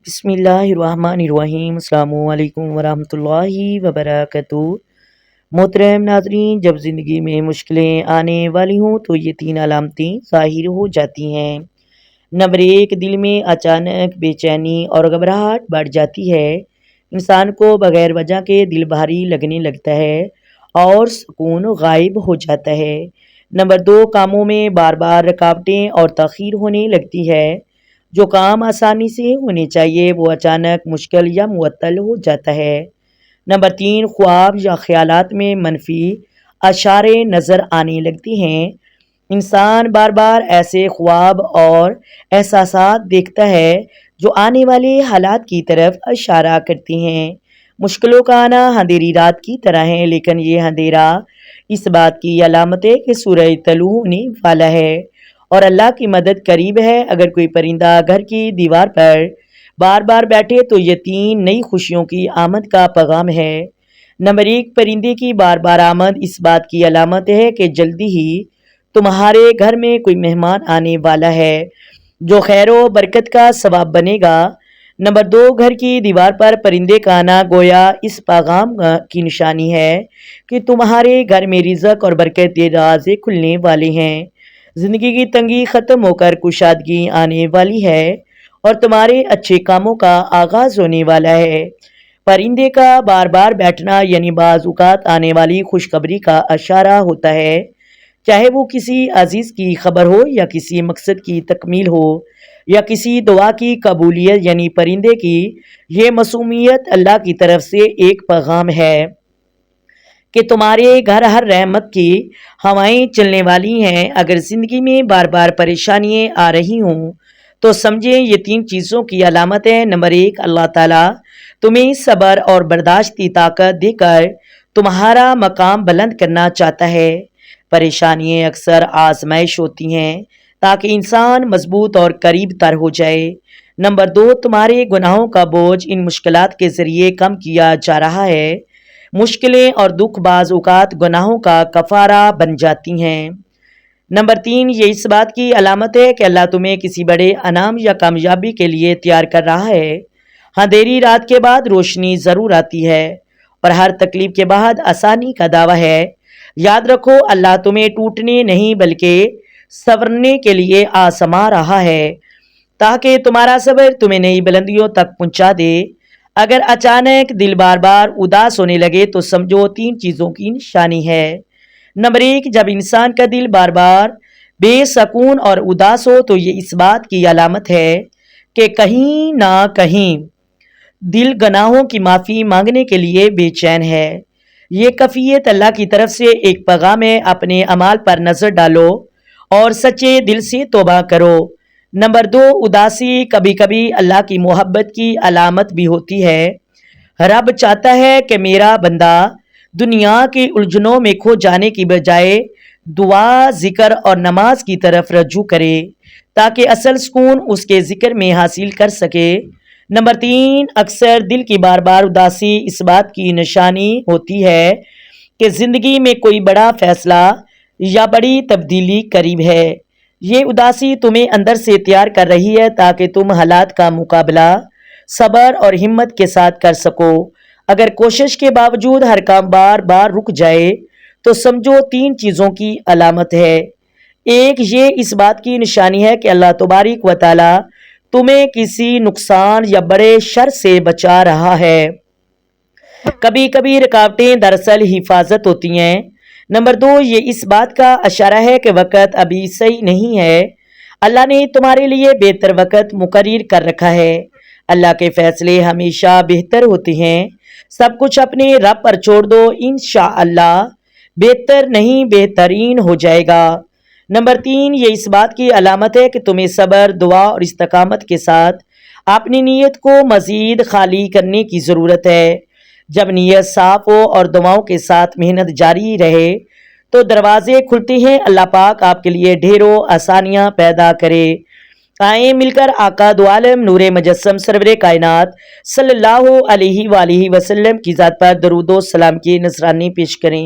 بسم اللہ الرحمن الرحیم۔ السلام علیکم ورحمۃ اللہ وبرکاتہ۔ محترم ناظرین، جب زندگی میں مشکلیں آنے والی ہوں تو یہ تین علامتیں ظاہر ہو جاتی ہیں۔ نمبر 1، دل میں اچانک بے چینی اور گھبراہٹ بڑھ جاتی ہے۔ انسان کو بغیر وجہ کے دل بھاری لگنے لگتا ہے اور سکون غائب ہو جاتا ہے۔ نمبر 2، کاموں میں بار بار رکاوٹیں اور تاخیر ہونے لگتی ہے۔ جو کام آسانی سے ہونے چاہیے وہ اچانک مشکل یا معطل ہو جاتا ہے۔ نمبر 3، خواب یا خیالات میں منفی اشارے نظر آنے لگتے ہیں۔ انسان بار بار ایسے خواب اور احساسات دیکھتا ہے جو آنے والے حالات کی طرف اشارہ کرتے ہیں۔ مشکلوں کا آنا اندھیری رات کی طرح ہے، لیکن یہ اندھیرا اس بات کی علامت ہے کہ سورج طلوع ہونے والا ہے اور اللہ کی مدد قریب ہے۔ اگر کوئی پرندہ گھر کی دیوار پر بار بار بیٹھے تو یہ 3 نئی خوشیوں کی آمد کا پیغام ہے۔ نمبر 1، پرندے کی بار بار آمد اس بات کی علامت ہے کہ جلدی ہی تمہارے گھر میں کوئی مہمان آنے والا ہے جو خیر و برکت کا سبب بنے گا۔ نمبر 2، گھر کی دیوار پر پرندے کا آنا گویا اس پیغام کی نشانی ہے کہ تمہارے گھر میں رزق اور برکت کے دروازے کھلنے والے ہیں۔ زندگی کی تنگی ختم ہو کر کشادگی آنے والی ہے اور تمہارے اچھے کاموں کا آغاز ہونے والا ہے۔ پرندے کا بار بار بیٹھنا یعنی بعض اوقات آنے والی خوشخبری کا اشارہ ہوتا ہے، چاہے وہ کسی عزیز کی خبر ہو یا کسی مقصد کی تکمیل ہو یا کسی دعا کی قبولیت، یعنی پرندے کی یہ معصومیت اللہ کی طرف سے ایک پیغام ہے کہ تمہارے گھر ہر رحمت کی ہوائیں چلنے والی ہیں۔ اگر زندگی میں بار بار پریشانیاں آ رہی ہوں تو سمجھیں یہ 3 چیزوں کی علامت ہے۔ نمبر 1، اللہ تعالیٰ تمہیں صبر اور برداشت کی طاقت دے کر تمہارا مقام بلند کرنا چاہتا ہے۔ پریشانیاں اکثر آزمائش ہوتی ہیں تاکہ انسان مضبوط اور قریب تر ہو جائے۔ نمبر 2، تمہارے گناہوں کا بوجھ ان مشکلات کے ذریعے کم کیا جا رہا ہے۔ مشکلیں اور دکھ بعض اوقات گناہوں کا کفارہ بن جاتی ہیں۔ نمبر 3، یہ اس بات کی علامت ہے کہ اللہ تمہیں کسی بڑے انعام یا کامیابی کے لیے تیار کر رہا ہے۔ اندھیری رات کے بعد روشنی ضرور آتی ہے اور ہر تکلیف کے بعد آسانی کا دعویٰ ہے۔ یاد رکھو، اللہ تمہیں ٹوٹنے نہیں بلکہ سنورنے کے لیے آزما رہا ہے تاکہ تمہارا صبر تمہیں نئی بلندیوں تک پہنچا دے۔ اگر اچانک دل بار بار اداس ہونے لگے تو سمجھو 3 چیزوں کی نشانی ہے۔ نمبر 1، جب انسان کا دل بار بار بے سکون اور اداس ہو تو یہ اس بات کی علامت ہے کہ کہیں نہ کہیں دل گناہوں کی معافی مانگنے کے لیے بے چین ہے۔ یہ کیفیت اللہ کی طرف سے ایک پیغام ہے۔ اپنے اعمال پر نظر ڈالو اور سچے دل سے توبہ کرو۔ نمبر 2، اداسی کبھی کبھی اللہ کی محبت کی علامت بھی ہوتی ہے۔ رب چاہتا ہے کہ میرا بندہ دنیا کی الجھنوں میں کھو جانے کی بجائے دعا، ذکر اور نماز کی طرف رجوع کرے تاکہ اصل سکون اس کے ذکر میں حاصل کر سکے۔ نمبر 3، اکثر دل کی بار بار اداسی اس بات کی نشانی ہوتی ہے کہ زندگی میں کوئی بڑا فیصلہ یا بڑی تبدیلی قریب ہے۔ یہ اداسی تمہیں اندر سے تیار کر رہی ہے تاکہ تم حالات کا مقابلہ صبر اور ہمت کے ساتھ کر سکو۔ اگر کوشش کے باوجود ہر کام بار بار رک جائے تو سمجھو 3 چیزوں کی علامت ہے۔ 1، یہ اس بات کی نشانی ہے کہ اللہ تبارک و تعالی تمہیں کسی نقصان یا بڑے شر سے بچا رہا ہے۔ کبھی کبھی رکاوٹیں دراصل حفاظت ہوتی ہیں۔ نمبر 2، یہ اس بات کا اشارہ ہے کہ وقت ابھی صحیح نہیں ہے۔ اللہ نے تمہارے لیے بہتر وقت مقرر کر رکھا ہے۔ اللہ کے فیصلے ہمیشہ بہتر ہوتے ہیں۔ سب کچھ اپنے رب پر چھوڑ دو، انشاءاللہ بہتر نہیں بہترین ہو جائے گا۔ نمبر 3، یہ اس بات کی علامت ہے کہ تمہیں صبر، دعا اور استقامت کے ساتھ اپنی نیت کو مزید خالی کرنے کی ضرورت ہے۔ جب نیت صاف ہو اور دعاؤں کے ساتھ محنت جاری رہے تو دروازے کھلتے ہیں۔ اللہ پاک آپ کے لیے ڈھیروں آسانیاں پیدا کرے۔ آئیں مل کر آقا دو عالم نور مجسم سرور کائنات صلی اللہ علیہ وآلہ وسلم کی ذات پر درود و سلام کی نذرانے پیش کریں۔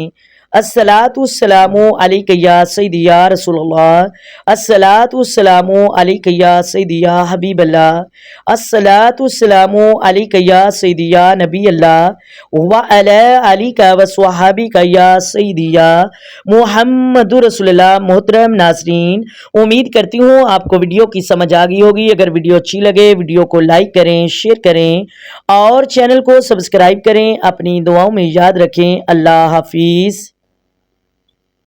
الصلاۃ والسلام علیک یا سیدی یا رسول اللہ، الصلاۃ والسلام علیک یا سیدی یا حبیب اللہ، الصلاۃ والسلام علیک یا سیدی یا نبی اللہ وعلی آلک وصحابک یا سیدی یا محمد رسول اللہ۔ محترم ناظرین، امید کرتی ہوں آپ کو ویڈیو کی سمجھ آ گئی ہوگی۔ اگر ویڈیو اچھی لگے ویڈیو کو لائک کریں، شیئر کریں اور چینل کو سبسکرائب کریں۔ اپنی دعاؤں میں یاد رکھیں۔ اللہ حافظ۔